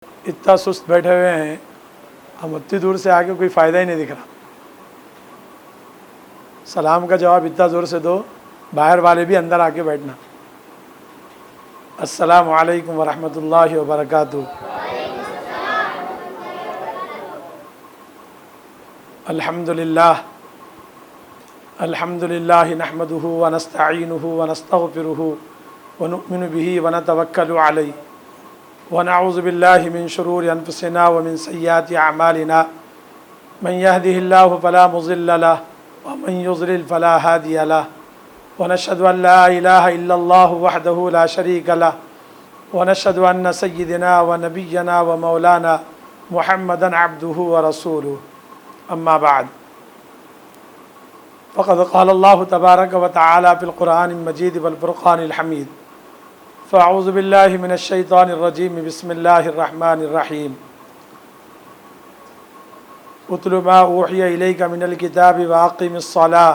اتنا سست بیٹھے ہوئے ہیں، ہم اتنی دور سے آ کے کوئی فائدہ ہی نہیں دکھ رہا۔ سلام کا جواب اتنا زور سے دو، باہر والے بھی اندر آ کے بیٹھنا۔ السلام علیکم ورحمۃ اللہ وبرکاتہ۔ الحمد للہ نحمده ونستعینه ونستغفره ونؤمن به ونتوکل علیہ ونعوذ باللہ من شرور انفسنا ومن سیئات اعمالنا من يهده الله فلا مضل له ومن يضلل فلا هادي له ونشهد ان لا اله الا الله وحده لا شريك له ونشهد ان سيدنا ونبينا ومولانا محمدا عبده ورسوله اما بعد فقد قال الله تبارك وتعالى في القرآن المجيد والفرقان الحميد فأعوذ بالله من الشيطان الرجيم بسم الله الرحمن الرحيم اتل ما أوحي إليك من الكتاب وأقم الصلاة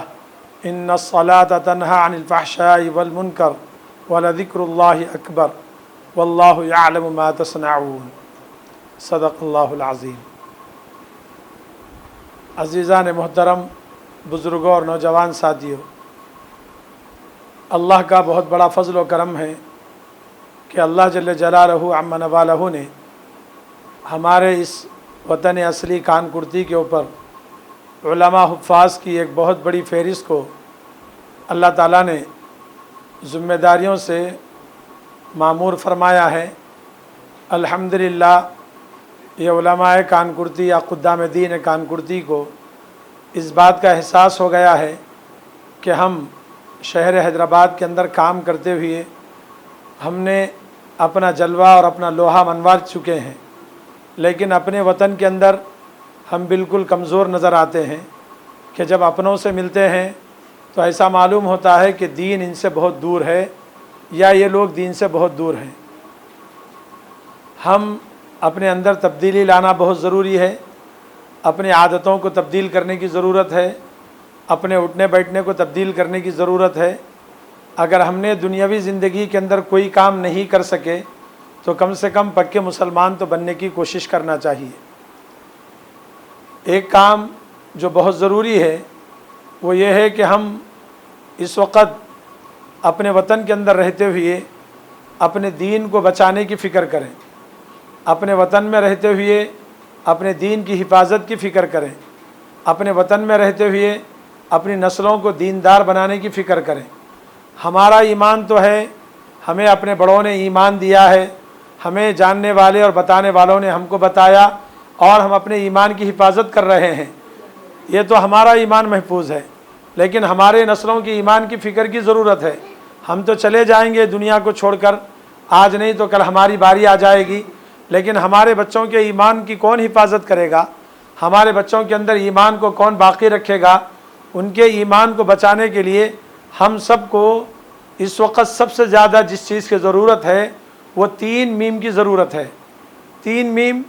إن الصلاة تنهى عن الفحشاء والمنكر ولذكر الله أكبر والله يعلم ما تصنعون صدق الله العظيم۔ عزیزان محترم، بزرگوں اور نوجوان ساتھیوں، اللہ کا بہت بڑا فضل و کرم ہے کہ اللہ جل جلالہ عم نوالہ نے ہمارے اس وطن اصلی کانکرتی کے اوپر علماء حفاظ کی ایک بہت بڑی فہرست کو اللہ تعالیٰ نے ذمہ داریوں سے معمور فرمایا ہے۔ الحمدللہ یہ علماء کانکرتی یا خدام دین کانکرتی کو اس بات کا احساس ہو گیا ہے کہ ہم شہر حیدرآباد کے اندر کام کرتے ہوئے ہم نے اپنا جلوہ اور اپنا لوہا منوا چکے ہیں، لیکن اپنے وطن کے اندر ہم بالکل کمزور نظر آتے ہیں کہ جب اپنوں سے ملتے ہیں تو ایسا معلوم ہوتا ہے کہ دین ان سے بہت دور ہے یا یہ لوگ دین سے بہت دور ہیں۔ ہم اپنے اندر تبدیلی لانا بہت ضروری ہے، اپنی عادتوں کو تبدیل کرنے کی ضرورت ہے، اپنے اٹھنے بیٹھنے کو تبدیل کرنے کی ضرورت ہے۔ اگر ہم نے دنیاوی زندگی کے اندر کوئی کام نہیں کر سکے تو کم سے کم پکے مسلمان تو بننے کی کوشش کرنا چاہیے۔ ایک کام جو بہت ضروری ہے وہ یہ ہے کہ ہم اس وقت اپنے وطن کے اندر رہتے ہوئے اپنے دین کو بچانے کی فکر کریں، اپنے وطن میں رہتے ہوئے اپنے دین کی حفاظت کی فکر کریں، اپنے وطن میں رہتے ہوئے اپنی نسلوں کو دیندار بنانے کی فکر کریں۔ ہمارا ایمان تو ہے، ہمیں اپنے بڑوں نے ایمان دیا ہے، ہمیں جاننے والے اور بتانے والوں نے ہم کو بتایا اور ہم اپنے ایمان کی حفاظت کر رہے ہیں، یہ تو ہمارا ایمان محفوظ ہے، لیکن ہمارے نسلوں کی ایمان کی فکر کی ضرورت ہے۔ ہم تو چلے جائیں گے دنیا کو چھوڑ کر، آج نہیں تو کل ہماری باری آ جائے گی، لیکن ہمارے بچوں کے ایمان کی کون حفاظت کرے گا؟ ہمارے بچوں کے اندر ایمان کو کون باقی رکھے گا؟ ان کے ایمان کو بچانے کے لیے ہم سب کو اس وقت سب سے زیادہ جس چیز کی ضرورت ہے وہ 3 میم کی ضرورت ہے۔ 3 میم،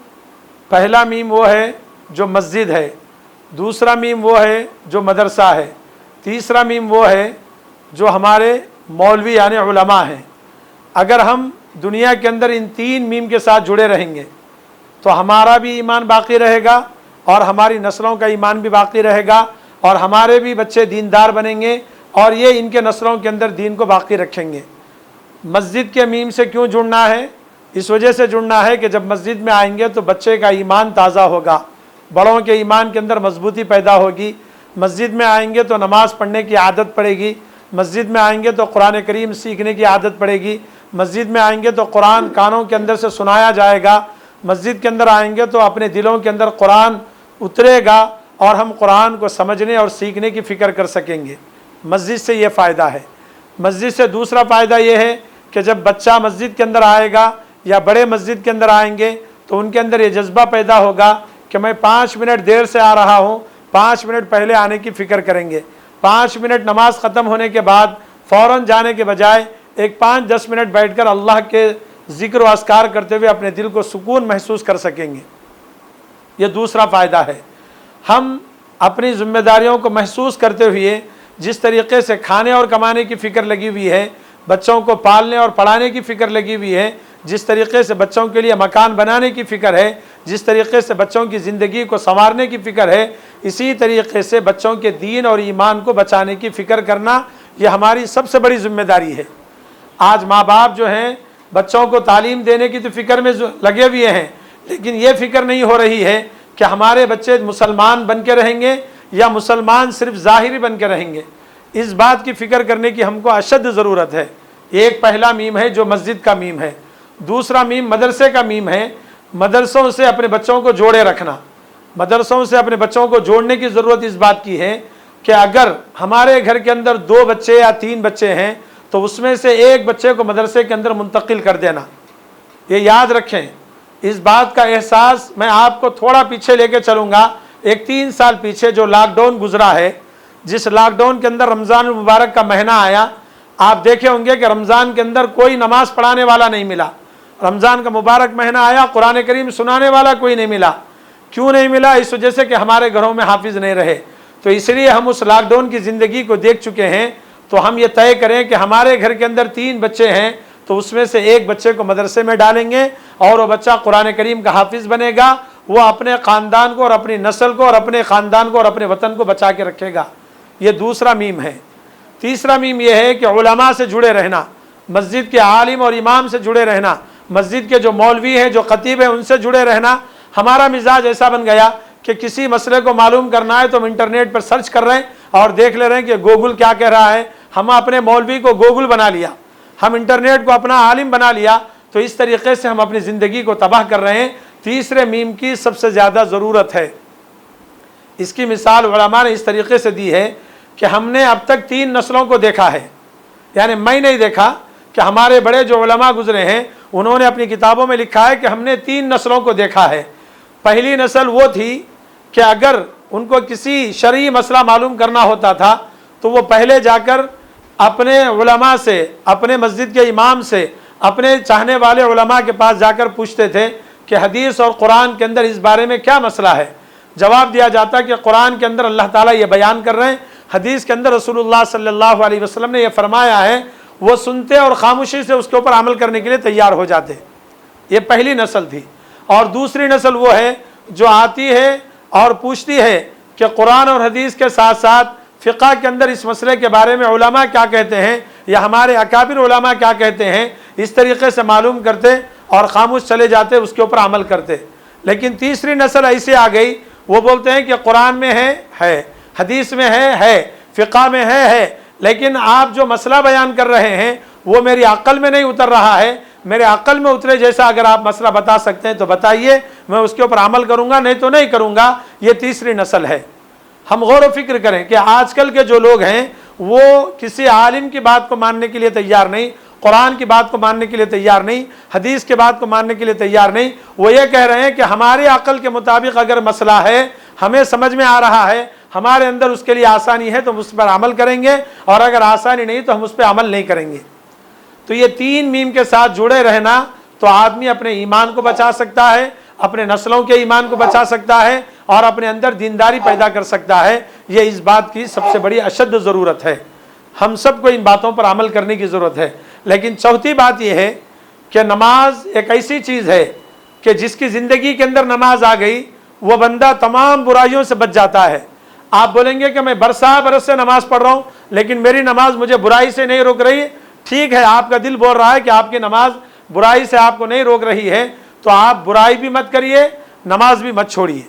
پہلا میم وہ ہے جو مسجد ہے، دوسرا میم وہ ہے جو مدرسہ ہے، تیسرا میم وہ ہے جو ہمارے مولوی یعنی علماء ہیں۔ اگر ہم دنیا کے اندر ان 3 میم کے ساتھ جڑے رہیں گے تو ہمارا بھی ایمان باقی رہے گا اور ہماری نسلوں کا ایمان بھی باقی رہے گا اور ہمارے بھی بچے دیندار بنیں گے اور یہ ان کے نسلوں کے اندر دین کو باقی رکھیں گے۔ مسجد کے میم سے کیوں جڑنا ہے؟ اس وجہ سے جڑنا ہے کہ جب مسجد میں آئیں گے تو بچے کا ایمان تازہ ہوگا، بڑوں کے ایمان کے اندر مضبوطی پیدا ہوگی۔ مسجد میں آئیں گے تو نماز پڑھنے کی عادت پڑے گی، مسجد میں آئیں گے تو قرآن کریم سیکھنے کی عادت پڑے گی، مسجد میں آئیں گے تو قرآن کانوں کے اندر سے سنایا جائے گا، مسجد کے اندر آئیں گے تو اپنے دلوں کے اندر قرآن اترے گا اور ہم قرآن کو سمجھنے اور سیکھنے کی فکر کر سکیں گے۔ مسجد سے یہ فائدہ ہے۔ مسجد سے دوسرا فائدہ یہ ہے کہ جب بچہ مسجد کے اندر آئے گا یا بڑے مسجد کے اندر آئیں گے تو ان کے اندر یہ جذبہ پیدا ہوگا کہ میں 5 منٹ دیر سے آ رہا ہوں، 5 منٹ پہلے آنے کی فکر کریں گے۔ 5 منٹ نماز ختم ہونے کے بعد فوراً جانے کے بجائے ایک 5-10 منٹ بیٹھ کر اللہ کے ذکر و اذکار کرتے ہوئے اپنے دل کو سکون محسوس کر سکیں گے۔ یہ دوسرا فائدہ ہے۔ ہم اپنی ذمہ داریوں کو محسوس کرتے ہوئے جس طریقے سے کھانے اور کمانے کی فکر لگی ہوئی ہے، بچوں کو پالنے اور پڑھانے کی فکر لگی ہوئی ہے، جس طریقے سے بچوں کے لیے مکان بنانے کی فکر ہے، جس طریقے سے بچوں کی زندگی کو سنوارنے کی فکر ہے، اسی طریقے سے بچوں کے دین اور ایمان کو بچانے کی فکر کرنا یہ ہماری سب سے بڑی ذمہ داری ہے۔ آج ماں باپ جو ہیں بچوں کو تعلیم دینے کی تو فکر میں لگے ہوئے ہیں، لیکن یہ فکر نہیں ہو رہی ہے کہ ہمارے بچے مسلمان بن کے رہیں گے یا مسلمان صرف ظاہری بن کے رہیں گے۔ اس بات کی فکر کرنے کی ہم کو اشد ضرورت ہے۔ ایک پہلا میم ہے جو مسجد کا میم ہے، دوسرا میم مدرسے کا میم ہے۔ مدرسوں سے اپنے بچوں کو جوڑے رکھنا، مدرسوں سے اپنے بچوں کو جوڑنے کی ضرورت اس بات کی ہے کہ اگر ہمارے گھر کے اندر 2 بچے یا 3 بچے ہیں تو اس میں سے ایک بچے کو مدرسے کے اندر منتقل کر دینا۔ یہ یاد رکھیں، اس بات کا احساس میں آپ کو تھوڑا پیچھے لے کے چلوں گا۔ ایک 3 سال پیچھے جو لاک ڈاؤن گزرا ہے، جس لاک ڈاؤن کے اندر رمضان المبارک کا مہینہ آیا، آپ دیکھے ہوں گے کہ رمضان کے اندر کوئی نماز پڑھانے والا نہیں ملا۔ رمضان کا مبارک مہینہ آیا، قرآن کریم سنانے والا کوئی نہیں ملا۔ کیوں نہیں ملا؟ اس وجہ سے کہ ہمارے گھروں میں حافظ نہیں رہے۔ تو اس لیے ہم اس لاک ڈاؤن کی زندگی کو دیکھ چکے ہیں، تو ہم یہ طے کریں کہ ہمارے گھر کے اندر 3 بچے ہیں تو اس میں سے ایک بچے کو مدرسے میں ڈالیں گے اور وہ بچہ قرآن کریم کا حافظ بنے گا، وہ اپنے خاندان کو اور اپنی نسل کو اور اپنے خاندان کو اور اپنے وطن کو بچا کے رکھے گا۔ یہ دوسرا میم ہے۔ تیسرا میم یہ ہے کہ علماء سے جڑے رہنا، مسجد کے عالم اور امام سے جڑے رہنا، مسجد کے جو مولوی ہیں جو خطیب ہیں ان سے جڑے رہنا۔ ہمارا مزاج ایسا بن گیا کہ کسی مسئلے کو معلوم کرنا ہے تو ہم انٹرنیٹ پر سرچ کر رہے ہیں اور دیکھ لے رہے ہیں کہ گوگل کیا کہہ رہا ہے۔ ہم اپنے مولوی کو گوگل بنا لیا، ہم انٹرنیٹ کو اپنا عالم بنا لیا، تو اس طریقے سے ہم اپنی زندگی کو تباہ کر رہے ہیں۔ تیسرے میم کی سب سے زیادہ ضرورت ہے۔ اس کی مثال علماء نے اس طریقے سے دی ہے کہ ہم نے اب تک 3 نسلوں کو دیکھا ہے، یعنی میں نہیں دیکھا کہ ہمارے بڑے جو علماء گزرے ہیں انہوں نے اپنی کتابوں میں لکھا ہے کہ ہم نے 3 نسلوں کو دیکھا ہے۔ پہلی نسل وہ تھی کہ اگر ان کو کسی شرعی مسئلہ معلوم کرنا ہوتا تھا تو وہ پہلے جا کر اپنے علماء سے، اپنے مسجد کے امام سے، اپنے چاہنے والے علماء کے پاس جا کر پوچھتے تھے کہ حدیث اور قرآن کے اندر اس بارے میں کیا مسئلہ ہے۔ جواب دیا جاتا کہ قرآن کے اندر اللہ تعالیٰ یہ بیان کر رہے ہیں، حدیث کے اندر رسول اللہ صلی اللہ علیہ وسلم نے یہ فرمایا ہے۔ وہ سنتے اور خاموشی سے اس کے اوپر عمل کرنے کے لیے تیار ہو جاتے۔ یہ پہلی نسل تھی۔ اور دوسری نسل وہ ہے جو آتی ہے اور پوچھتی ہے کہ قرآن اور حدیث کے ساتھ ساتھ فقہ کے اندر اس مسئلے کے بارے میں علماء کیا کہتے ہیں یا ہمارے اکابر علماء کیا کہتے ہیں، اس طریقے سے معلوم کرتے اور خاموش چلے جاتے، اس کے اوپر عمل کرتے۔ لیکن تیسری نسل ایسے آ گئی، وہ بولتے ہیں کہ قرآن میں ہے، حدیث میں ہے، فقہ میں ہے، لیکن آپ جو مسئلہ بیان کر رہے ہیں وہ میری عقل میں نہیں اتر رہا ہے، میرے عقل میں اترے جیسا اگر آپ مسئلہ بتا سکتے ہیں تو بتائیے، میں اس کے اوپر عمل کروں گا، نہیں تو نہیں کروں گا۔ یہ تیسری نسل ہے۔ ہم غور و فکر کریں کہ آج کل کے جو لوگ ہیں وہ کسی عالم کی بات کو ماننے کے لیے تیار نہیں، قرآن کی بات کو ماننے کے لیے تیار نہیں، حدیث کی بات کو ماننے کے لیے تیار نہیں۔ وہ یہ کہہ رہے ہیں کہ ہماری عقل کے مطابق اگر مسئلہ ہے، ہمیں سمجھ میں آ رہا ہے، ہمارے اندر اس کے لیے آسانی ہے تو ہم اس پر عمل کریں گے، اور اگر آسانی نہیں تو ہم اس پہ عمل نہیں کریں گے۔ تو یہ 3 میم کے ساتھ جڑے رہنا تو آدمی اپنے ایمان کو بچا سکتا ہے، اپنے نسلوں کے ایمان کو بچا سکتا ہے اور اپنے اندر دینداری پیدا کر سکتا ہے۔ یہ اس بات کی سب سے بڑی اشد ضرورت ہے۔ ہم سب کو ان باتوں پر عمل کرنے کی ضرورت ہے۔ لیکن چوتھی بات یہ ہے کہ نماز ایک ایسی چیز ہے کہ جس کی زندگی کے اندر نماز آ گئی وہ بندہ تمام برائیوں سے بچ جاتا ہے۔ آپ بولیں گے کہ میں برسا برس سے نماز پڑھ رہا ہوں لیکن میری نماز مجھے برائی سے نہیں روک رہی، ٹھیک ہے، آپ کا دل بول رہا ہے کہ آپ کی نماز برائی سے آپ کو نہیں روک رہی ہے، تو آپ برائی بھی مت کریے، نماز بھی مت چھوڑیے،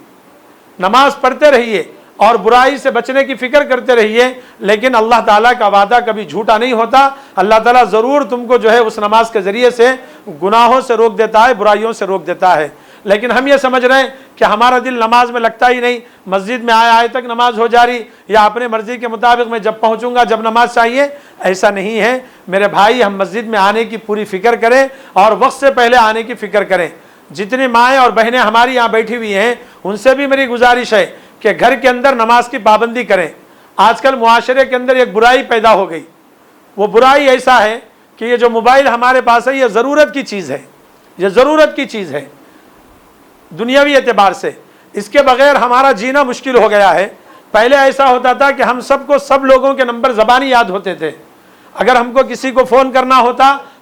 نماز پڑھتے رہیے اور برائی سے بچنے کی فکر کرتے رہیے۔ لیکن اللہ تعالیٰ کا وعدہ کبھی جھوٹا نہیں ہوتا، اللہ تعالیٰ ضرور تم کو جو ہے اس نماز کے ذریعے سے گناہوں سے روک دیتا ہے، برائیوں سے روک دیتا ہے۔ لیکن ہم یہ سمجھ رہے ہیں کہ ہمارا دل نماز میں لگتا ہی نہیں، مسجد میں آئے تک نماز ہو جاری، یا اپنے مرضی کے مطابق میں جب پہنچوں گا جب نماز چاہیے۔ ایسا نہیں ہے میرے بھائی، ہم مسجد میں آنے کی پوری فکر کریں اور وقت سے پہلے آنے کی فکر کریں۔ جتنی مائیں اور بہنیں ہماری یہاں بیٹھی ہوئی ہیں ان سے بھی میری گزارش ہے کہ گھر کے اندر نماز کی پابندی کریں۔ آج کل معاشرے کے اندر ایک برائی پیدا ہو گئی، وہ برائی ایسا ہے کہ یہ جو موبائل ہمارے پاس ہے یہ ضرورت کی چیز ہے، یہ ضرورت کی چیز ہے دنیاوی اعتبار سے، اس کے بغیر ہمارا جینا مشکل ہو گیا ہے۔ پہلے ایسا ہوتا تھا کہ ہم سب کو سب لوگوں کے نمبر زبانی یاد ہوتے تھے، اگر ہم کو کسی کو فون کرنا ہوتا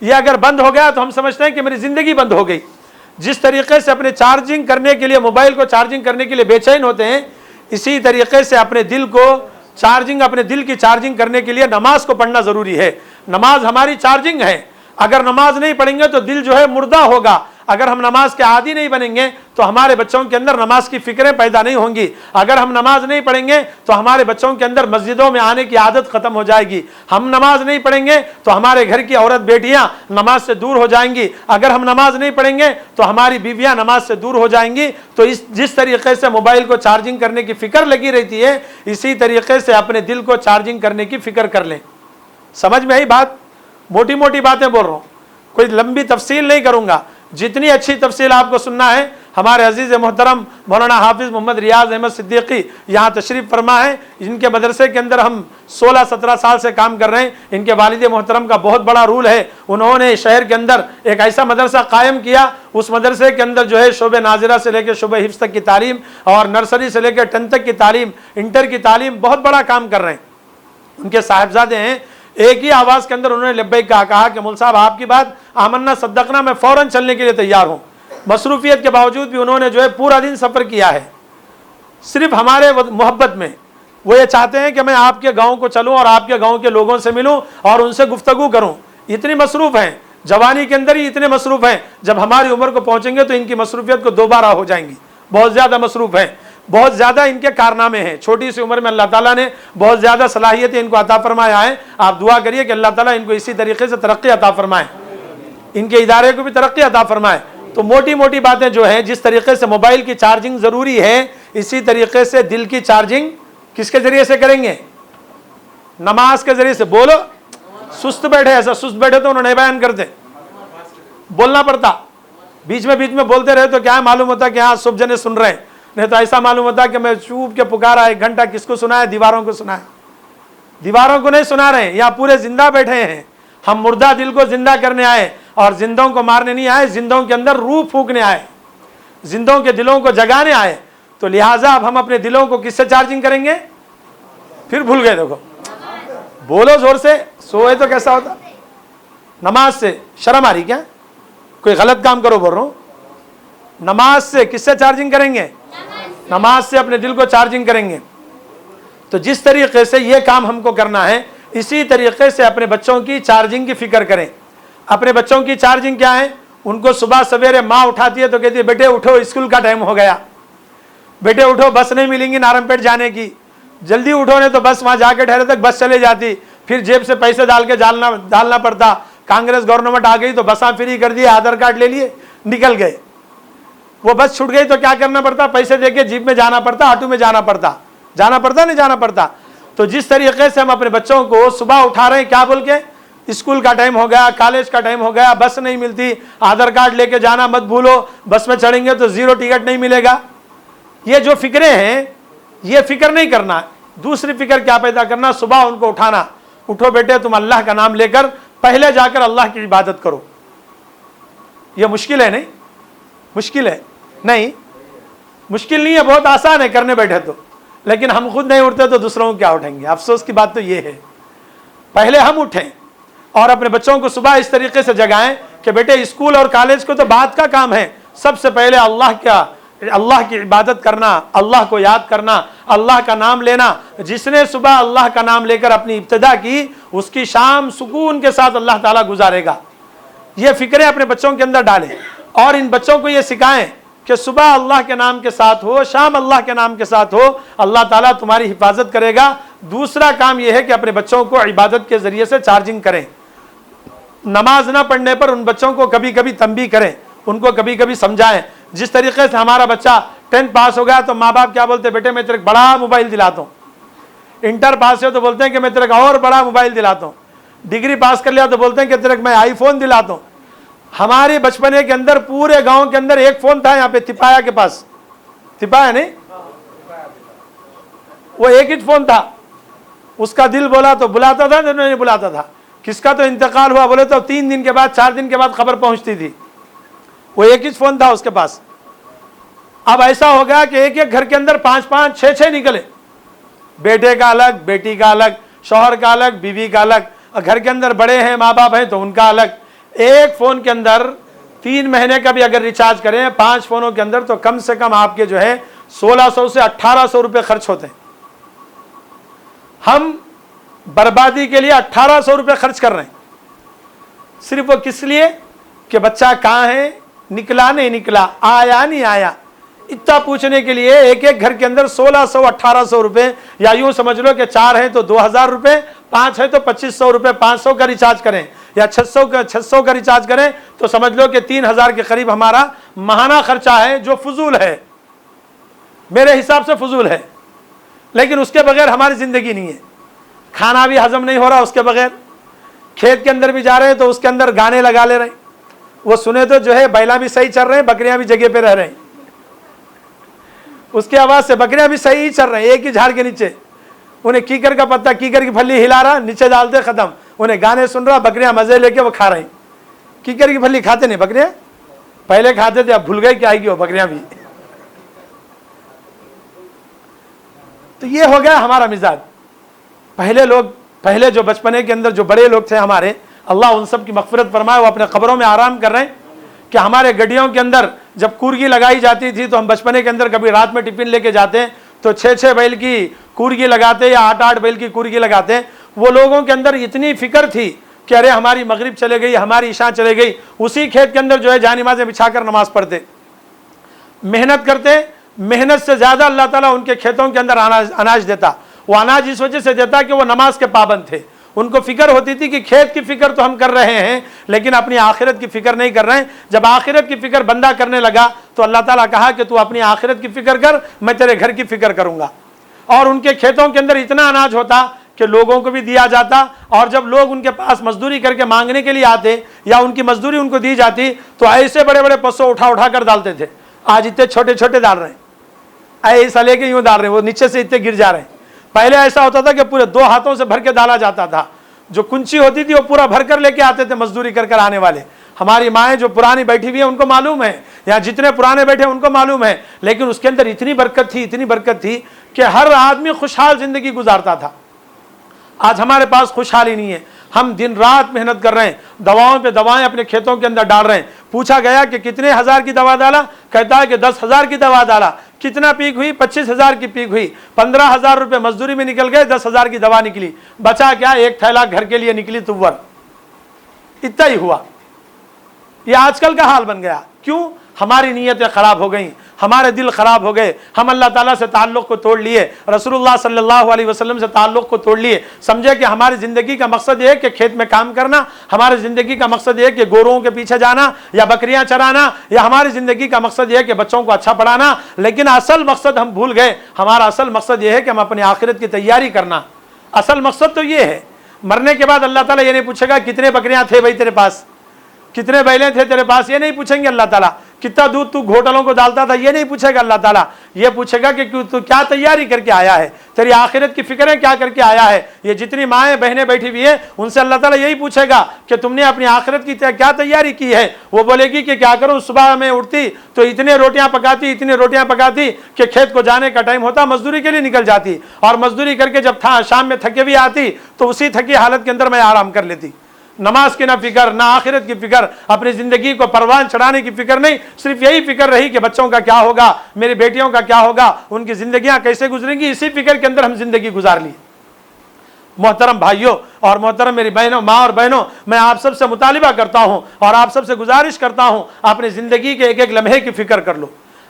یہ اگر بند ہو گیا تو ہم سمجھتے ہیں کہ میری زندگی بند ہو گئی. جس طریقے سے اپنے چارجنگ کرنے کے لیے موبائل کو چارجنگ کرنے کے لیے بے چین ہوتے ہیں، اسی طریقے سے اپنے دل کو چارجنگ، اپنے دل کی چارجنگ کرنے کے لیے نماز کو پڑھنا ضروری ہے. نماز ہماری چارجنگ ہے. اگر نماز نہیں پڑھیں گے تو دل جو ہے مردہ ہوگا. اگر ہم نماز کے عادی نہیں بنیں گے تو ہمارے بچوں کے اندر نماز کی فکریں پیدا نہیں ہوں گی. اگر ہم نماز نہیں پڑھیں گے تو ہمارے بچوں کے اندر مسجدوں میں آنے کی عادت ختم ہو جائے گی. ہم نماز نہیں پڑھیں گے تو ہمارے گھر کی عورت بیٹیاں نماز سے دور ہو جائیں گی. اگر ہم نماز نہیں پڑھیں گے تو ہماری بیویاں نماز سے دور ہو جائیں گی. تو جس طریقے سے موبائل کو چارجنگ کرنے کی فکر لگی رہتی ہے، اسی طریقے سے اپنے دل کو چارجنگ کرنے کی فکر کر لیں. سمجھ میں آئی بات؟ موٹی موٹی باتیں بول رہا ہوں، کوئی لمبی تفصیل نہیں کروں گا. جتنی اچھی تفصیل آپ کو سننا ہے، ہمارے عزیز محترم مولانا حافظ محمد ریاض احمد صدیقی یہاں تشریف فرما ہے. ان کے مدرسے کے اندر ہم 16-17 سال سے کام کر رہے ہیں. ان کے والد محترم کا بہت بڑا رول ہے. انہوں نے شہر کے اندر ایک ایسا مدرسہ قائم کیا. اس مدرسے کے اندر جو ہے شعبہ ناظرہ سے لے کے شعبہ حفظ تک کی تعلیم، اور نرسری سے لے کے 10 تک کی تعلیم، انٹر کی تعلیم، بہت بڑا کام کر رہے ہیں. ان کے صاحبزادے ہیں. ایک ہی آواز کے اندر انہوں نے لبیک کہا کہ مول صاحب آپ کی بات آمنا صدقنا، میں فوراً چلنے کے لیے تیار ہوں. مصروفیت کے باوجود بھی انہوں نے جو ہے پورا دن سفر کیا ہے صرف ہمارے محبت میں. وہ یہ چاہتے ہیں کہ میں آپ کے گاؤں کو چلوں اور آپ کے گاؤں کے لوگوں سے ملوں اور ان سے گفتگو کروں. اتنی مصروف ہیں، جوانی کے اندر ہی اتنے مصروف ہیں. جب ہماری عمر کو پہنچیں گے تو ان کی مصروفیت کو دوبارہ ہو جائیں گی. بہت زیادہ مصروف ہیں، بہت زیادہ ان کے کارنامے ہیں. چھوٹی سی عمر میں اللہ تعالیٰ نے بہت زیادہ صلاحیتیں ان کو عطا فرمایا ہے. آپ دعا کریے کہ اللہ تعالیٰ ان کو اسی طریقے سے ترقی عطا فرمائے، ان کے ادارے کو بھی ترقی عطا فرمائے. تو موٹی موٹی باتیں جو ہیں، جس طریقے سے موبائل کی چارجنگ ضروری ہے، اسی طریقے سے دل کی چارجنگ کس کے ذریعے سے کریں گے؟ نماز کے ذریعے سے. بولو. سست بیٹھے، ایسا سست بیٹھے تو انہوں نے بیان کرتے، بولنا پڑتا. بیچ میں بولتے رہے تو کیا معلوم ہوتا کہ ہاں سب جنے سن رہے ہیں. نہیں تو ایسا معلوم ہوتا کہ میں چوپ کے پکارا 1 گھنٹہ. کس کو سنا ہے؟ دیواروں کو سنا ہے. دیواروں کو نہیں سنا رہے ہیں، یہاں پورے زندہ بیٹھے ہیں. ہم مردہ دل کو زندہ کرنے آئے اور زندوں کو مارنے نہیں آئے. زندوں کے اندر روح پھونکنے آئے، زندوں کے دلوں کو جگانے آئے. تو لہٰذا اب ہم اپنے دلوں کو کس سے چارجنگ کریں گے؟ پھر بھول گئے. دیکھو، بولو زور سے. سوئے تو کیسا ہوتا؟ نماز سے. شرم آ رہی کیا؟ کوئی غلط کام کرو بول رہا ہوں. نماز سے. کس سے چارجنگ کریں گے؟ نماز سے اپنے دل کو چارجنگ کریں گے. تو جس طریقے سے یہ کام ہم کو کرنا ہے، اسی طریقے سے اپنے بچوں کی چارجنگ کی فکر کریں. اپنے بچوں کی چارجنگ کیا ہے؟ ان کو صبح سویرے ماں اٹھاتی ہے تو کہتی ہے بیٹے اٹھو، اسکول کا ٹائم ہو گیا. بیٹے اٹھو، بس نہیں ملیں گی نارم پیٹ جانے کی. جلدی اٹھو نہیں تو بس وہاں جا کے ٹھہرے تک بس چلے جاتی. پھر جیب سے پیسے ڈال کے ڈالنا پڑتا. کانگریس گورنمنٹ آ گئی تو بساں فری کر دیے، آدھار کارڈ لے لیے، نکل گئے. وہ بس چھوٹ گئی تو کیا کرنا پڑتا؟ پیسے دے کے جیپ میں جانا پڑتا، آٹو میں جانا پڑتا نہیں جانا پڑتا. تو جس طریقے سے ہم اپنے بچوں کو صبح اٹھا رہے ہیں کیا بول کے؟ اسکول کا ٹائم ہو گیا، کالج کا ٹائم ہو گیا، بس نہیں ملتی، آدھار کارڈ لے کے جانا مت بھولو، بس میں چڑھیں گے تو 0 ٹکٹ نہیں ملے گا. یہ جو فکریں ہیں، یہ فکر نہیں کرنا. دوسری فکر کیا پیدا کرنا؟ صبح ان کو اٹھانا. اٹھو بیٹے، تم اللہ کا نام لے کر پہلے جا کر اللہ کی عبادت کرو. یہ مشکل ہے نہیں؟ مشکل ہے نہیں؟ مشکل نہیں ہے، بہت آسان ہے کرنے بیٹھے تو. لیکن ہم خود نہیں اٹھتے تو دوسروں کو کیا اٹھیں گے؟ افسوس کی بات تو یہ ہے. پہلے ہم اٹھیں اور اپنے بچوں کو صبح اس طریقے سے جگائیں کہ بیٹے اسکول اور کالج کو تو بعد کا کام ہے، سب سے پہلے اللہ کی عبادت کرنا، اللہ کو یاد کرنا، اللہ کا نام لینا. جس نے صبح اللہ کا نام لے کر اپنی ابتدا کی، اس کی شام سکون کے ساتھ اللہ تعالیٰ گزارے گا. یہ فکریں اپنے بچوں کے اندر ڈالیں اور ان بچوں کو یہ سکھائیں کہ صبح اللہ کے نام کے ساتھ ہو، شام اللہ کے نام کے ساتھ ہو، اللہ تعالیٰ تمہاری حفاظت کرے گا. دوسرا کام یہ ہے کہ اپنے بچوں کو عبادت کے ذریعے سے چارجنگ کریں. نماز نہ پڑھنے پر ان بچوں کو کبھی کبھی تنبیہ کریں، ان کو کبھی کبھی سمجھائیں. جس طریقے سے ہمارا بچہ 10 پاس ہو گیا تو ماں باپ کیا بولتے ہیں؟ بیٹے میں تیرے کو بڑا موبائل دلاتا ہوں. انٹر پاس ہو تو بولتے ہیں کہ میں تیرے کو اور بڑا موبائل دلاتا ہوں. ڈگری پاس کر لیا تو بولتے ہیں کہ تیرے کو میں آئی فون دلاتا ہوں. ہماری بچپنے کے اندر پورے گاؤں کے اندر ایک فون تھا، یہاں پہ تپایا کے پاس. تپایا نہیں، وہ ایک ہی فون تھا. اس کا دل بولا تو بلاتا تھا، نہیں بلاتا تھا. کس کا تو انتقال ہوا بولے تو 3 دن کے بعد 4 دن کے بعد خبر پہنچتی تھی. وہ ایک ہی فون تھا اس کے پاس. اب ایسا ہو گیا کہ ایک گھر کے اندر 5 6 نکلے. بیٹے کا الگ، بیٹی کا الگ، شوہر کا الگ، بیوی کا الگ. گھر کے اندر بڑے ہیں، ماں باپ ہیں تو ان کا الگ. ایک فون کے اندر 3 مہینے کا بھی اگر ریچارج کریں 5 فونوں کے اندر تو کم سے کم آپ کے جو ہے 1600 سے 1800 روپے خرچ ہوتے ہیں. ہم بربادی کے لیے 1800 روپے خرچ کر رہے ہیں صرف وہ کس لیے کہ بچہ کہاں ہے, نکلا نہیں نکلا, آیا نہیں آیا, اتنا پوچھنے کے لیے ایک ایک گھر کے اندر 1600 1800 روپے, یا یوں سمجھ لو کہ 4 ہیں تو 2000 روپے, 5 ہیں تو 2500 روپے 500 کا ریچارج کریں, یا 600 کا ریچارج کریں تو سمجھ لو کہ 3000 کے قریب ہمارا ماہانہ خرچہ ہے, جو فضول ہے, میرے حساب سے فضول ہے. لیکن اس کے بغیر ہماری زندگی نہیں ہے. کھانا بھی ہضم نہیں ہو رہا اس کے بغیر, کھیت کے اندر بھی جا رہے ہیں تو اس کے اندر گانے لگا لے رہے ہیں, وہ سنے تو جو ہے بیلا بھی صحیح چل رہے ہیں, بکریاں بھی جگہ پہ رہ رہے ہیں, اس کی آواز سے بکریاں بھی صحیح ہی چل رہے ہیں ایک ہی جھاڑ کے نیچے. انہیں کیکر کا پتا, کیکر کی پھلی ہلا رہا, نیچے ڈالتے ختم, انہیں گانے سن رہا, بکریاں مزے لے کے وہ کھا رہی. کیکر کی پھلی کھاتے نہیں بکریاں, پہلے کھاتے تھے, اب بھول گئے کہ آئے گی وہ بکریاں بھی. تو یہ ہو گیا ہمارا مزاج. پہلے جو بچپنے کے اندر جو بڑے لوگ تھے ہمارے, اللہ ان سب کی مغفرت فرمائے, وہ اپنے قبروں میں آرام کر رہے ہیں, کہ ہمارے گڈیوں کے اندر جب کورگی لگائی جاتی تھی تو ہم بچپنے کے اندر کبھی رات میں ٹفن لے کے جاتے ہیں تو 6 بیل کی کورگی لگاتے یا 8 بیل کی کورگی لگاتے. وہ لوگوں کے اندر اتنی فکر تھی کہ ارے ہماری مغرب چلے گئی, ہماری عشاء چلے گئی, اسی کھیت کے اندر جو ہے جانمازیں بچھا کر نماز پڑھتے, محنت کرتے. محنت سے زیادہ اللہ تعالیٰ ان کے کھیتوں کے اندر اناج دیتا. وہ اناج اس وجہ سے دیتا کہ وہ نماز کے پابند تھے. ان کو فکر ہوتی تھی کہ کھیت کی فکر تو ہم کر رہے ہیں لیکن اپنی آخرت کی فکر نہیں کر رہے ہیں. جب آخرت کی فکر بندہ کرنے لگا تو اللہ تعالیٰ کہا کہ تو اپنی آخرت کی فکر کر, میں تیرے گھر کی فکر کروں گا. اور ان کے کھیتوں کے اندر اتنا اناج ہوتا کہ لوگوں کو بھی دیا جاتا, اور جب لوگ ان کے پاس مزدوری کر کے مانگنے کے لیے آتے یا ان کی مزدوری ان کو دی جاتی تو ایسے بڑے بڑے پسو اٹھا کر ڈالتے تھے. آج اتنے چھوٹے چھوٹے ڈال رہے ہیں, ایسا لے کے یوں ڈال رہے ہیں, وہ نیچے سے اتنے گر جا رہے ہیں. پہلے ایسا ہوتا تھا کہ پورے 2 ہاتھوں سے بھر کے ڈالا جاتا تھا. جو کنچی ہوتی تھی وہ پورا بھر کر لے کے آتے تھے مزدوری کر آنے والے. ہماری مائیں جو پرانی بیٹھی ہوئی ہیں ان کو معلوم ہے, یا جتنے پرانے بیٹھے ان کو معلوم ہے. لیکن اس کے اندر اتنی برکت تھی کہ ہر آدمی خوشحال زندگی گزارتا تھا. آج ہمارے پاس خوشحالی نہیں ہے. ہم دن رات محنت کر رہے ہیں, دواؤں پہ دوائیں اپنے کھیتوں کے اندر ڈال رہے ہیں. پوچھا گیا کہ کتنے ہزار کی دوا ڈالا, کہتا ہے کہ 10,000 کی دوا ڈالا. کتنا پیک ہوئی, 25,000 کی پیک ہوئی. 15,000 روپے مزدوری میں نکل گئے, 10,000 کی دوا نکلی. بچا کیا, 1 تھیلا گھر کے لیے نکلی تور. اتنا ہی ہوا. یہ آج کل کا حال بن گیا. کیوں؟ ہماری نیتیں خراب ہو گئیں, ہمارے دل خراب ہو گئے, ہم اللہ تعالیٰ سے تعلق کو توڑ لیے, رسول اللہ صلی اللہ علیہ وسلم سے تعلق کو توڑ لیے. سمجھے کہ ہماری زندگی کا مقصد یہ ہے کہ کھیت میں کام کرنا, ہماری زندگی کا مقصد یہ ہے کہ گوروؤں کے پیچھے جانا یا بکریاں چرانا, یا ہماری زندگی کا مقصد یہ ہے کہ بچوں کو اچھا پڑھانا. لیکن اصل مقصد ہم بھول گئے. ہمارا اصل مقصد یہ ہے کہ ہم اپنی آخرت کی تیاری کرنا. اصل مقصد تو یہ ہے. مرنے کے بعد اللہ تعالیٰ یہ نہیں پوچھے گا کتنے بکریاں تھے بھائی تیرے پاس, کتنے بیلیں تھے تیرے پاس, یہ نہیں پوچھیں گے اللہ تعالیٰ. کتنا دودھ تو گھوٹلوں کو ڈالتا تھا, یہ نہیں پوچھے گا اللہ تعالیٰ. یہ پوچھے گا کہ تو کیا تیاری کر کے آیا ہے, تیری آخرت کی فکریں کیا کر کے آیا ہے. یہ جتنی مائیں بہنیں بیٹھی ہوئی ہیں ان سے اللہ تعالیٰ یہی پوچھے گا کہ تم نے اپنی آخرت کی کیا تیاری کی ہے. وہ بولے گی کہ کیا کروں, صبح میں اٹھتی تو اتنے روٹیاں پکاتی کہ کھیت کو جانے کا ٹائم ہوتا, مزدوری کے لیے نکل جاتی, اور مزدوری کر کے جب شام میں تھکے بھی آتی تو اسی تھکی حالت کے اندر میں آرام کر لیتی. نماز کی نہ فکر, نہ آخرت کی فکر, اپنی زندگی کو پروان چڑھانے کی فکر نہیں. صرف یہی فکر رہی کہ بچوں کا کیا ہوگا, میری بیٹیوں کا کیا ہوگا, ان کی زندگیاں کیسے گزریں گی. اسی فکر کے اندر ہم زندگی گزار لی. محترم بھائیوں اور محترم میری بہنوں, ماں اور بہنوں, میں آپ سب سے مطالبہ کرتا ہوں اور آپ سب سے گزارش کرتا ہوں, اپنی زندگی کے ایک ایک لمحے کی فکر کر لو.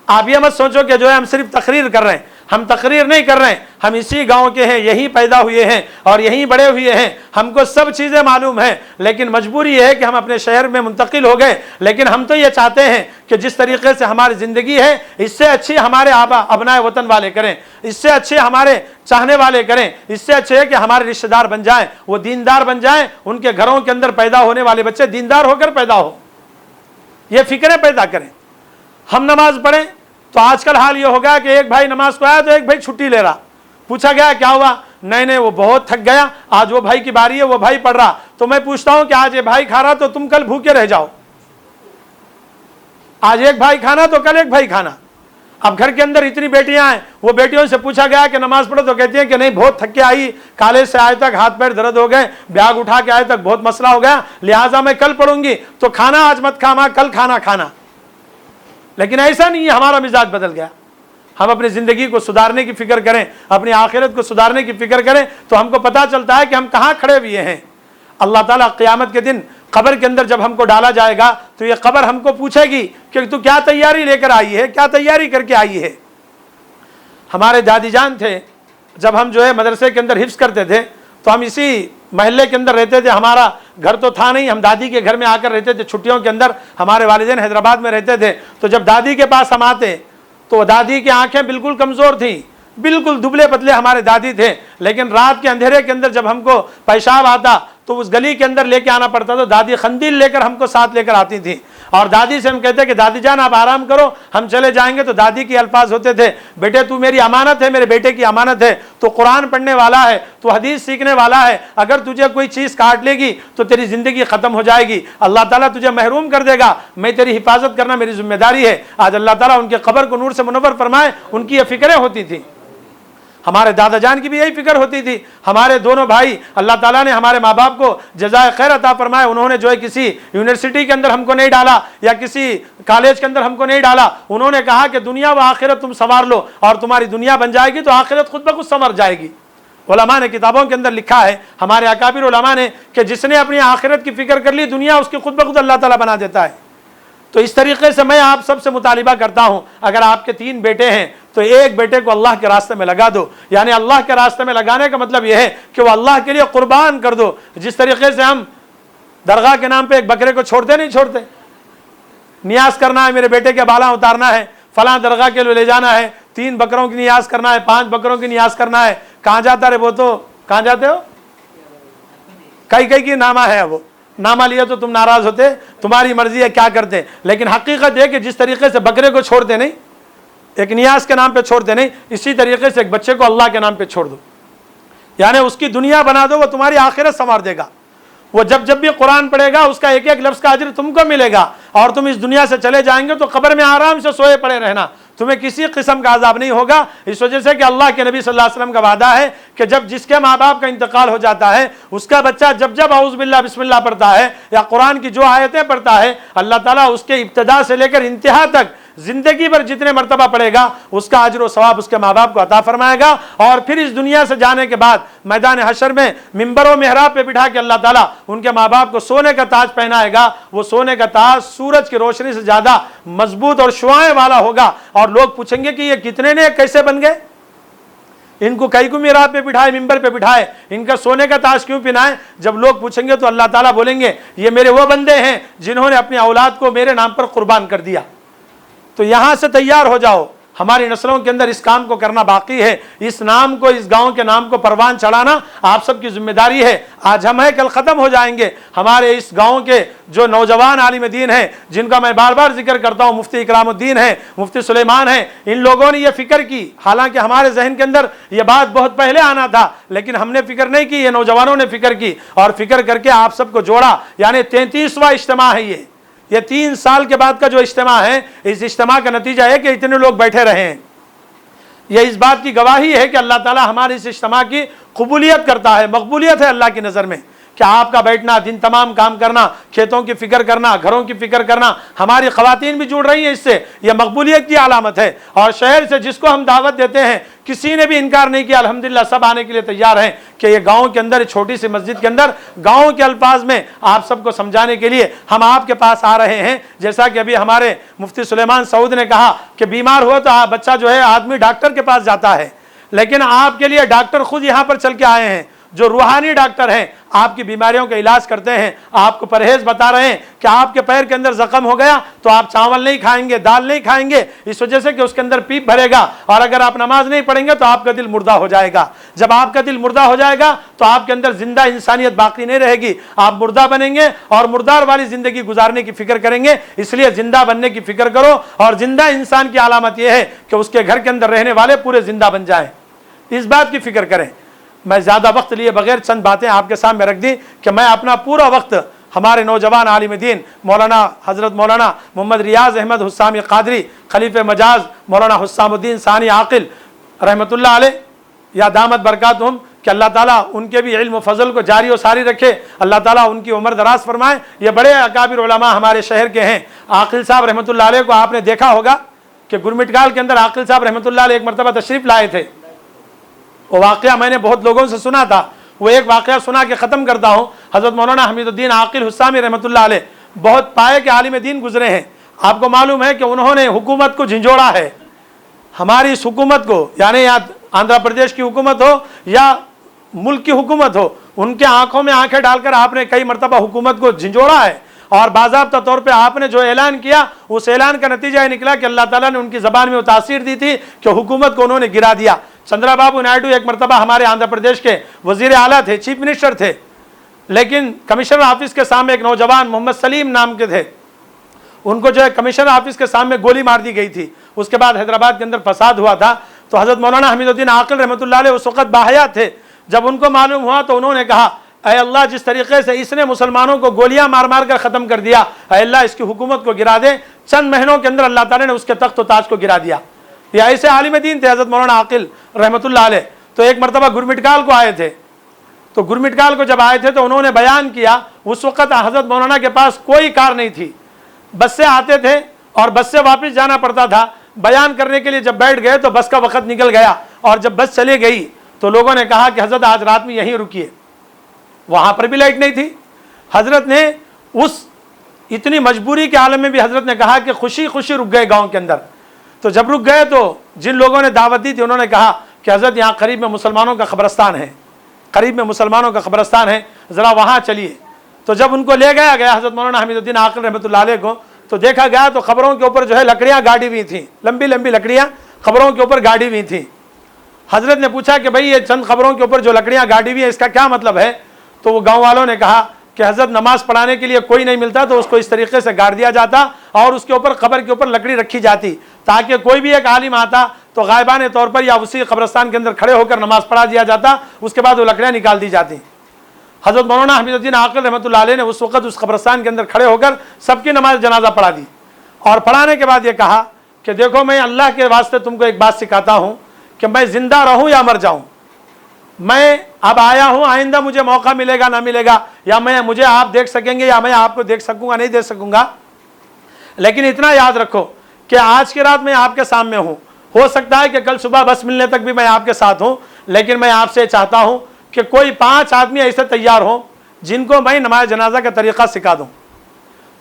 آپ یہ مت سوچو کہ جو ہے ہم صرف تقریر کر رہے ہیں. ہم تقریر نہیں کر رہے ہیں, ہم اسی گاؤں کے ہیں, یہیں پیدا ہوئے ہیں اور یہیں بڑے ہوئے ہیں. ہم کو سب چیزیں معلوم ہیں, لیکن مجبوری یہ ہے کہ ہم اپنے شہر میں منتقل ہو گئے. لیکن ہم تو یہ چاہتے ہیں کہ جس طریقے سے ہماری زندگی ہے اس سے اچھی ہمارے ابنائے وطن والے کریں, اس سے اچھے ہمارے چاہنے والے کریں, اس سے اچھے ہے کہ ہمارے رشتہ دار بن جائیں, وہ دیندار بن جائیں, ان کے گھروں کے اندر پیدا ہونے والے بچے دیندار ہو کر پیدا ہو. یہ فکریں پیدا کریں. ہم نماز پڑھیں تو آج کل حال یہ ہوگا کہ ایک بھائی نماز کو آیا تو ایک بھائی چھٹی لے رہا. پوچھا گیا کیا ہوا, نہیں وہ بہت تھک گیا, آج وہ بھائی کی باری ہے, وہ بھائی پڑھ رہا. تو میں پوچھتا ہوں کہ آج یہ بھائی کھا رہا تو تم کل بھوکے رہ جاؤ. آج ایک بھائی کھانا تو کل ایک بھائی کھانا. اب گھر کے اندر اتنی بیٹیاں ہیں, وہ بیٹیوں سے پوچھا گیا کہ نماز پڑھو تو کہتی ہیں کہ نہیں, بہت تھک کے آئی, کالج سے آئے تک ہاتھ پیر درد ہو گئے, بیاگ اٹھا کے آئے تک بہت مسئلہ ہو گیا, لہٰذا میں کل پڑھوں گی, تو کھانا آج مت کھا ماں, کل کھانا کھانا. لیکن ایسا نہیں ہے, ہمارا مزاج بدل گیا. ہم اپنی زندگی کو سدھارنے کی فکر کریں, اپنی آخرت کو سدھارنے کی فکر کریں, تو ہم کو پتہ چلتا ہے کہ ہم کہاں کھڑے ہوئے ہیں. اللہ تعالیٰ قیامت کے دن قبر کے اندر جب ہم کو ڈالا جائے گا تو یہ قبر ہم کو پوچھے گی کہ تو کیا تیاری لے کر آئی ہے, کیا تیاری کر کے آئی ہے. ہمارے دادی جان تھے, جب ہم جو ہے مدرسے کے اندر حفظ کرتے تھے تو ہم اسی محلے کے اندر رہتے تھے. ہمارا گھر تو تھا نہیں, ہم دادی کے گھر میں آ کر رہتے تھے چھٹیوں کے اندر. ہمارے والدین حیدرآباد میں رہتے تھے, تو جب دادی کے پاس ہم آتے تو دادی کی آنکھیں بالکل کمزور تھیں, بالکل دبلے پتلے ہمارے دادی تھے. لیکن رات کے اندھیرے کے اندر جب ہم کو پیشاب آتا تو اس گلی کے اندر لے کے آنا پڑتا تھا. دادی قندیل لے کر ہم کو ساتھ لے کر آتی تھی, اور دادی سے ہم کہتے کہ دادی جان آپ آرام کرو, ہم چلے جائیں گے. تو دادی کے الفاظ ہوتے تھے, بیٹے تو میری امانت ہے, میرے بیٹے کی امانت ہے, تو قرآن پڑھنے والا ہے, تو حدیث سیکھنے والا ہے, اگر تجھے کوئی چیز کاٹ لے گی تو تیری زندگی ختم ہو جائے گی, اللہ تعالیٰ تجھے محروم کر دے گا, میں تیری حفاظت کرنا میری ذمہ داری ہے. آج اللہ تعالیٰ ان کے قبر کو نور سے منور فرمائے, ان کی یہ فکریں ہوتی تھیں. ہمارے دادا جان کی بھی یہی فکر ہوتی تھی. ہمارے دونوں بھائی, اللہ تعالیٰ نے ہمارے ماں باپ کو جزائے خیر عطا فرمائے, انہوں نے جو ہے کسی یونیورسٹی کے اندر ہم کو نہیں ڈالا یا کسی کالج کے اندر ہم کو نہیں ڈالا. انہوں نے کہا کہ دنیا و آخرت تم سنوار لو, اور تمہاری دنیا بن جائے گی تو آخرت خود بخود سنور جائے گی. علماء نے کتابوں کے اندر لکھا ہے, ہمارے اکابر علماء نے, کہ جس نے اپنی آخرت کی فکر کر لی, دنیا اس کی خود بخود اللہ تعالیٰ بنا دیتا ہے. تو اس طریقے سے میں آپ سب سے مطالبہ کرتا ہوں, اگر آپ کے 3 بیٹے ہیں تو ایک بیٹے کو اللہ کے راستے میں لگا دو. یعنی اللہ کے راستے میں لگانے کا مطلب یہ ہے کہ وہ اللہ کے لیے قربان کر دو. جس طریقے سے ہم درگاہ کے نام پہ ایک بکرے کو چھوڑتے نہیں چھوڑتے, نیاز کرنا ہے, میرے بیٹے کے بالا اتارنا ہے, فلاں درگاہ کے لیے لے جانا ہے, 3 بکروں کی نیاز کرنا ہے, 5 بکروں کی نیاز کرنا ہے. کہاں جاتا رے وہ, تو کہاں جاتے ہو, کئی کی نامہ ہے, وہ نامہ لیا تو تم ناراض ہوتے, تمہاری مرضی ہے کیا کرتے. لیکن حقیقت ہے کہ جس طریقے سے بکرے کو چھوڑتے نہیں, ایک نیاز کے نام پہ چھوڑتے نہیں, اسی طریقے سے ایک بچے کو اللہ کے نام پہ چھوڑ دو. یعنی اس کی دنیا بنا دو, وہ تمہاری آخرت سنوار دے گا. وہ جب بھی قرآن پڑھے گا اس کا ایک ایک لفظ کا اجر تم کو ملے گا, اور تم اس دنیا سے چلے جائیں گے تو قبر میں آرام سے سوئے پڑے رہنا, تمہیں کسی قسم کا عذاب نہیں ہوگا. اس وجہ سے کہ اللہ کے نبی صلی اللہ علیہ وسلم کا وعدہ ہے کہ جس کے ماں باپ کا انتقال ہو جاتا ہے, اس کا بچہ جب اعوذ باللہ بسم اللہ پڑھتا ہے یا قرآن کی جو آیتیں پڑھتا ہے, اللہ تعالیٰ اس کے ابتدا سے لے کر انتہا تک زندگی پر جتنے مرتبہ پڑھے گا اس کا اجر و ثواب اس کے ماں باپ کو عطا فرمائے گا. اور پھر اس دنیا سے جانے کے بعد میدان حشر میں منبر و محراب پہ بٹھا کے اللہ تعالیٰ ان کے ماں باپ کو سونے کا تاج پہنائے گا. وہ سونے کا تاج سورج کی روشنی سے زیادہ مضبوط اور شعاعیں والا ہوگا, اور لوگ پوچھیں گے کہ یہ کتنے نے کیسے بن گئے, ان کو کئی کو محراب پہ بٹھائے, منبر پہ بٹھائے, ان کا سونے کا تاج کیوں پہنائے. جب لوگ پوچھیں گے تو اللہ تعالیٰ بولیں گے یہ میرے وہ بندے ہیں جنہوں نے اپنی اولاد کو میرے نام پر قربان کر دیا. تو یہاں سے تیار ہو جاؤ, ہماری نسلوں کے اندر اس کام کو کرنا باقی ہے. اس نام کو, اس گاؤں کے نام کو پروان چڑھانا آپ سب کی ذمہ داری ہے. آج ہم ہیں, کل ختم ہو جائیں گے. ہمارے اس گاؤں کے جو نوجوان عالم دین ہیں, جن کا میں بار بار ذکر کرتا ہوں, مفتی اکرام الدین ہیں, مفتی سلیمان ہیں, ان لوگوں نے یہ فکر کی. حالانکہ ہمارے ذہن کے اندر یہ بات بہت پہلے آنا تھا, لیکن ہم نے فکر نہیں کی, یہ نوجوانوں نے فکر کی, اور فکر کر کے آپ سب کو جوڑا. یعنی 33واں اجتماع ہے یہ 3 سال کے بعد کا جو اجتماع ہے. اس اجتماع کا نتیجہ ہے کہ اتنے لوگ بیٹھے رہے ہیں. یہ اس بات کی گواہی ہے کہ اللہ تعالیٰ ہمارے اس اجتماع کی قبولیت کرتا ہے, مقبولیت ہے اللہ کی نظر میں. کہ آپ کا بیٹھنا, دن تمام کام کرنا, کھیتوں کی فکر کرنا, گھروں کی فکر کرنا, ہماری خواتین بھی جڑ رہی ہیں اس سے, یہ مقبولیت کی علامت ہے. اور شہر سے جس کو ہم دعوت دیتے ہیں کسی نے بھی انکار نہیں کیا, الحمدللہ سب آنے کے لیے تیار ہیں. کہ یہ گاؤں کے اندر, چھوٹی سی مسجد کے اندر, گاؤں کے الفاظ میں آپ سب کو سمجھانے کے لیے ہم آپ کے پاس آ رہے ہیں. جیسا کہ ابھی ہمارے مفتی سلیمان سعود نے کہا کہ بیمار ہوا تو بچہ جو ہے آدمی ڈاکٹر کے پاس جاتا ہے, لیکن آپ کے لیے ڈاکٹر خود یہاں پر چل کے آئے ہیں, جو روحانی ڈاکٹر ہیں, آپ کی بیماریوں کا علاج کرتے ہیں, آپ کو پرہیز بتا رہے ہیں کہ آپ کے پیر کے اندر زخم ہو گیا تو آپ چاول نہیں کھائیں گے, دال نہیں کھائیں گے, اس وجہ سے کہ اس کے اندر پیپ بھرے گا, اور اگر آپ نماز نہیں پڑھیں گے تو آپ کا دل مردہ ہو جائے گا. جب آپ کا دل مردہ ہو جائے گا تو آپ کے اندر زندہ انسانیت باقی نہیں رہے گی, آپ مردہ بنیں گے اور مردار والی زندگی گزارنے کی فکر کریں گے. اس لیے زندہ بننے کی فکر کرو, اور زندہ انسان کی علامت یہ ہے کہ اس کے گھر کے اندر رہنے والے پورے زندہ بن جائیں. اس بات کی فکر کریں. میں زیادہ وقت لیے بغیر چند باتیں آپ کے سامنے رکھ دی کہ میں اپنا پورا وقت ہمارے نوجوان عالم دین مولانا حضرت مولانا محمد ریاض احمد حسامی قادری خلیف مجاز مولانا حسام الدین ثانی عاقل رحمۃ اللہ علیہ یا دامت برکاتہم، کہ اللہ تعالیٰ ان کے بھی علم و فضل کو جاری و ساری رکھے، اللہ تعالیٰ ان کی عمر دراز فرمائے۔ یہ بڑے اکابر علماء ہمارے شہر کے ہیں۔ عاقل صاحب رحمۃ اللہ علیہ کو آپ نے دیکھا ہوگا کہ گرمٹکال کے اندر عاقل صاحب رحمۃ اللہ علیہ ایک مرتبہ تشریف لائے تھے۔ وہ واقعہ میں نے بہت لوگوں سے سنا تھا، وہ ایک واقعہ سنا کے ختم کرتا ہوں۔ حضرت مولانا حمید الدین عاقل حسامی رحمۃ اللہ علیہ بہت پائے کے عالم دین گزرے ہیں۔ آپ کو معلوم ہے کہ انہوں نے حکومت کو جھنجھوڑا ہے، ہماری اس حکومت کو، یعنی یا آندھرا پردیش کی حکومت ہو یا ملک کی حکومت ہو، ان کے آنکھوں میں آنکھیں ڈال کر آپ نے کئی مرتبہ حکومت کو جھنجھوڑا ہے، اور باضابطہ طور پہ آپ نے جو اعلان کیا اس اعلان کا نتیجہ یہ نکلا کہ اللہ تعالیٰ نے ان کی زبان میں وہ تاثیر دی تھی کہ حکومت کو انہوں نے گرا دیا۔ چندرا بابو نائیڈو ایک مرتبہ ہمارے آندھرا پردیش کے وزیر اعلیٰ تھے، چیف منسٹر تھے، لیکن کمشنر آفس کے سامنے ایک نوجوان محمد سلیم نام کے تھے، ان کو جو ہے کمشنر آفس کے سامنے گولی مار دی گئی تھی۔ اس کے بعد حیدرآباد کے اندر فساد ہوا تھا، تو حضرت مولانا حمید الدین عاقل رحمۃ اللہ علیہ اس وقت باحیات تھے۔ جب ان کو معلوم ہوا تو انہوں نے کہا اے اللہ، جس طریقے سے اس نے مسلمانوں کو گولیاں مار مار کر ختم کر دیا، اے اللہ اس کی حکومت کو گرا دے۔ چند مہینوں کے اندر اللہ تعالیٰ نے اس کے تخت و تاج کو گرا دیا۔ یہ ایسے عالم دین تھے حضرت مولانا عاقل رحمۃ اللہ علیہ۔ تو ایک مرتبہ گرمٹکال کو آئے تھے، تو گرمٹکال کو جب آئے تھے تو انہوں نے بیان کیا، اس وقت حضرت مولانا کے پاس کوئی کار نہیں تھی، بس سے آتے تھے اور بس سے واپس جانا پڑتا تھا۔ بیان کرنے کے لیے جب بیٹھ گئے تو بس کا وقت نکل گیا، اور جب بس چلی گئی تو لوگوں نے کہا کہ حضرت آج رات میں یہیں رکیے۔ وہاں پر بھی لائٹ نہیں تھی۔ حضرت نے اس اتنی مجبوری کے عالم میں بھی حضرت نے کہا کہ خوشی خوشی رک گئے گاؤں کے اندر۔ تو جب رک گئے تو جن لوگوں نے دعوت دی تھی انہوں نے کہا کہ حضرت یہاں قریب میں مسلمانوں کا قبرستان ہے، قریب میں مسلمانوں کا قبرستان ہے، ذرا وہاں چلیے۔ تو جب ان کو لے گیا حضرت مولانا حمید الدین عاقل رحمۃ اللہ علیہ کو، تو دیکھا گیا تو قبروں کے اوپر جو ہے لکڑیاں گاڑی ہوئی تھیں، لمبی لمبی لکڑیاں قبروں کے اوپر گاڑی ہوئی تھیں۔ حضرت نے پوچھا کہ بھائی یہ چند قبروں کے اوپر جو لکڑیاں گاڑی ہوئی ہیں اس کا کیا مطلب ہے؟ تو وہ گاؤں والوں نے کہا کہ حضرت نماز پڑھانے کے لیے کوئی نہیں ملتا تو اس کو اس طریقے سے گاڑ دیا جاتا اور اس کے اوپر قبر کے اوپر لکڑی رکھی جاتی تاکہ کوئی بھی ایک عالم آتا تو غائبانہ طور پر یا اسی قبرستان کے اندر کھڑے ہو کر نماز پڑھا دیا جاتا، اس کے بعد وہ لکڑیاں نکال دی جاتی۔ حضرت مولانا حمید الدین عاقل رحمۃ اللہ علیہ نے اس وقت اس قبرستان کے اندر کھڑے ہو کر سب کی نماز جنازہ پڑھا دی، اور پڑھانے کے بعد یہ کہا کہ دیکھو میں اللہ کے واسطے تم کو ایک بات سکھاتا ہوں کہ میں زندہ رہوں یا مر جاؤں، میں اب آیا ہوں، آئندہ مجھے موقع ملے گا نہ ملے گا، یا مجھے آپ دیکھ سکیں گے یا میں آپ کو دیکھ سکوں گا نہیں دیکھ سکوں گا، لیکن اتنا یاد رکھو کہ آج کی رات میں آپ کے سامنے ہوں، ہو سکتا ہے کہ کل صبح بس ملنے تک بھی میں آپ کے ساتھ ہوں، لیکن میں آپ سے چاہتا ہوں کہ کوئی 5 آدمی ایسے تیار ہوں جن کو میں نماز جنازہ کا طریقہ سکھا دوں۔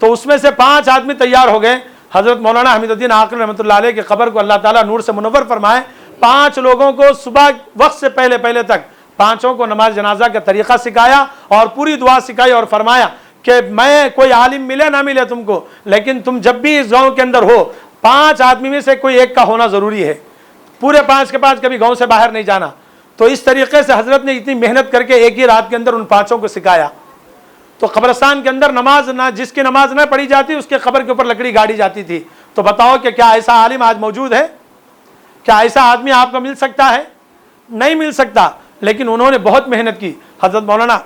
تو اس میں سے 5 آدمی تیار ہو گئے۔ حضرت مولانا حمید الدین عاقل رحمۃ اللہ علیہ کی قبر کو اللہ تعالیٰ نور سے منور فرمائے، 5 لوگوں کو صبح وقت سے پہلے تک 5 کو نماز جنازہ کا طریقہ سکھایا اور پوری دعا سکھائی، اور فرمایا کہ میں کوئی عالم ملے نہ ملے تم کو، لیکن تم جب بھی اس گاؤں کے اندر ہو 5 آدمی میں سے کوئی ایک کا ہونا ضروری ہے، پورے 5 کے 5 کبھی گاؤں سے باہر نہیں جانا۔ تو اس طریقے سے حضرت نے اتنی محنت کر کے ایک ہی رات کے اندر ان 5 کو سکھایا۔ تو قبرستان کے اندر نماز نہ جس کی نماز نہ پڑھی جاتی اس کے قبر کے اوپر لکڑی گاڑی جاتی تھی۔ تو بتاؤ کہ کیا ایسا عالم آج موجود ہے؟ کیا ایسا آدمی آپ کو مل سکتا ہے؟ نہیں مل سکتا، لیکن انہوں نے بہت محنت کی۔ حضرت مولانا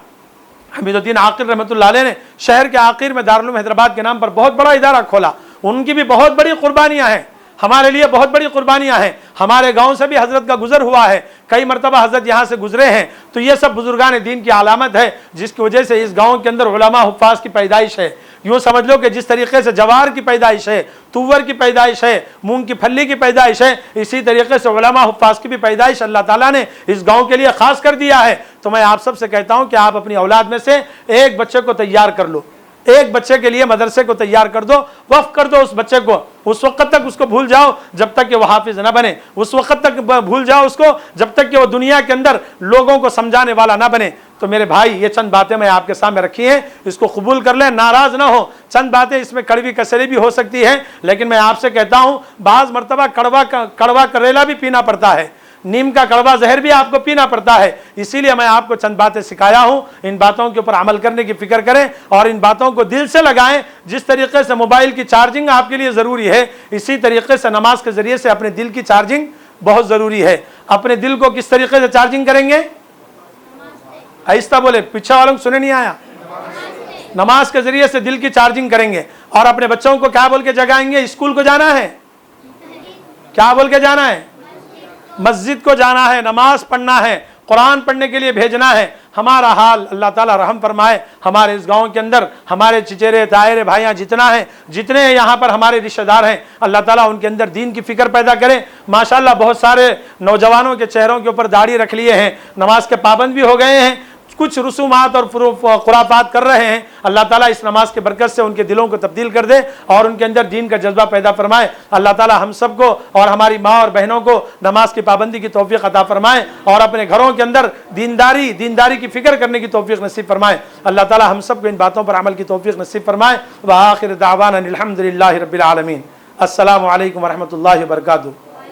حمید الدین عاقل رحمۃ اللہ علیہ نے شہر کے آخر میں دارالعلوم حیدرآباد کے نام پر بہت بڑا ادارہ کھولا، ان کی بھی بہت بڑی قربانیاں ہیں، ہمارے لیے بہت بڑی قربانیاں ہیں۔ ہمارے گاؤں سے بھی حضرت کا گزر ہوا ہے، کئی مرتبہ حضرت یہاں سے گزرے ہیں۔ تو یہ سب بزرگان دین کی علامت ہے جس کی وجہ سے اس گاؤں کے اندر علماء حفاظ کی پیدائش ہے۔ یوں سمجھ لو کہ جس طریقے سے جوار کی پیدائش ہے، تور کی پیدائش ہے، مونگ کی پھلی کی پیدائش ہے، اسی طریقے سے علماء حفاظ کی بھی پیدائش اللہ تعالیٰ نے اس گاؤں کے لیے خاص کر دیا ہے۔ تو میں آپ سب سے کہتا ہوں کہ آپ اپنی اولاد میں سے ایک بچے کو تیار کر لو، ایک بچے کے لیے مدرسے کو تیار کر دو، وقف کر دو اس بچے کو، اس وقت تک اس کو بھول جاؤ جب تک کہ وہ حافظ نہ بنے، اس وقت تک بھول جاؤ اس کو جب تک کہ وہ دنیا کے اندر لوگوں کو سمجھانے والا نہ بنے۔ تو میرے بھائی یہ چند باتیں میں آپ کے سامنے رکھی ہیں، اس کو قبول کر لیں، ناراض نہ ہو۔ چند باتیں اس میں کڑوی کسری بھی ہو سکتی ہیں، لیکن میں آپ سے کہتا ہوں بعض مرتبہ کڑوا کریلا بھی پینا پڑتا ہے، نیم کا کڑوا زہر بھی آپ کو پینا پڑتا ہے۔ اسی لیے میں آپ کو چند باتیں سکھایا ہوں، ان باتوں کے اوپر عمل کرنے کی فکر کریں اور ان باتوں کو دل سے لگائیں۔ جس طریقے سے موبائل کی چارجنگ آپ کے لیے ضروری ہے، اسی طریقے سے نماز کے ذریعے سے اپنے دل کی چارجنگ بہت ضروری ہے۔ اپنے دل کو کس طریقے سے چارجنگ کریں گے؟ آہستہ بولے، پیچھے والوں کو سنے نہیں آیا۔ نماز کے ذریعے سے دل کی چارجنگ کریں گے اور اپنے بچوں کو کیا بول کے جگائیں گے؟ اسکول کو جانا ہے، کیا بول کے جانا ہے؟ مسجد کو جانا ہے، نماز پڑھنا ہے، قرآن پڑھنے کے لیے بھیجنا ہے۔ ہمارا حال اللہ تعالیٰ رحم فرمائے، ہمارے اس گاؤں کے اندر ہمارے چچیرے دائرے بھائیاں جتنے یہاں پر ہمارے رشتہ دار ہیں، اللہ تعالیٰ ان کے اندر دین کی فکر پیدا کرے۔ ماشاءاللہ بہت سارے نوجوانوں کے چہروں کے اوپر داڑھی رکھ لیے ہیں، نماز کے پابند بھی ہو گئے ہیں، کچھ رسومات اور خرافات کر رہے ہیں۔ اللہ تعالیٰ اس نماز کے برکت سے ان کے دلوں کو تبدیل کر دے اور ان کے اندر دین کا جذبہ پیدا فرمائے۔ اللہ تعالیٰ ہم سب کو اور ہماری ماں اور بہنوں کو نماز کی پابندی کی توفیق عطا فرمائے اور اپنے گھروں کے اندر دینداری کی فکر کرنے کی توفیق نصیب فرمائے۔ اللہ تعالیٰ ہم سب کو ان باتوں پر عمل کی توفیق نصیب فرمائے۔ وآخر دعوانا الحمد للہ رب العالمین۔ السلام علیکم ورحمۃ اللہ وبرکاتہ۔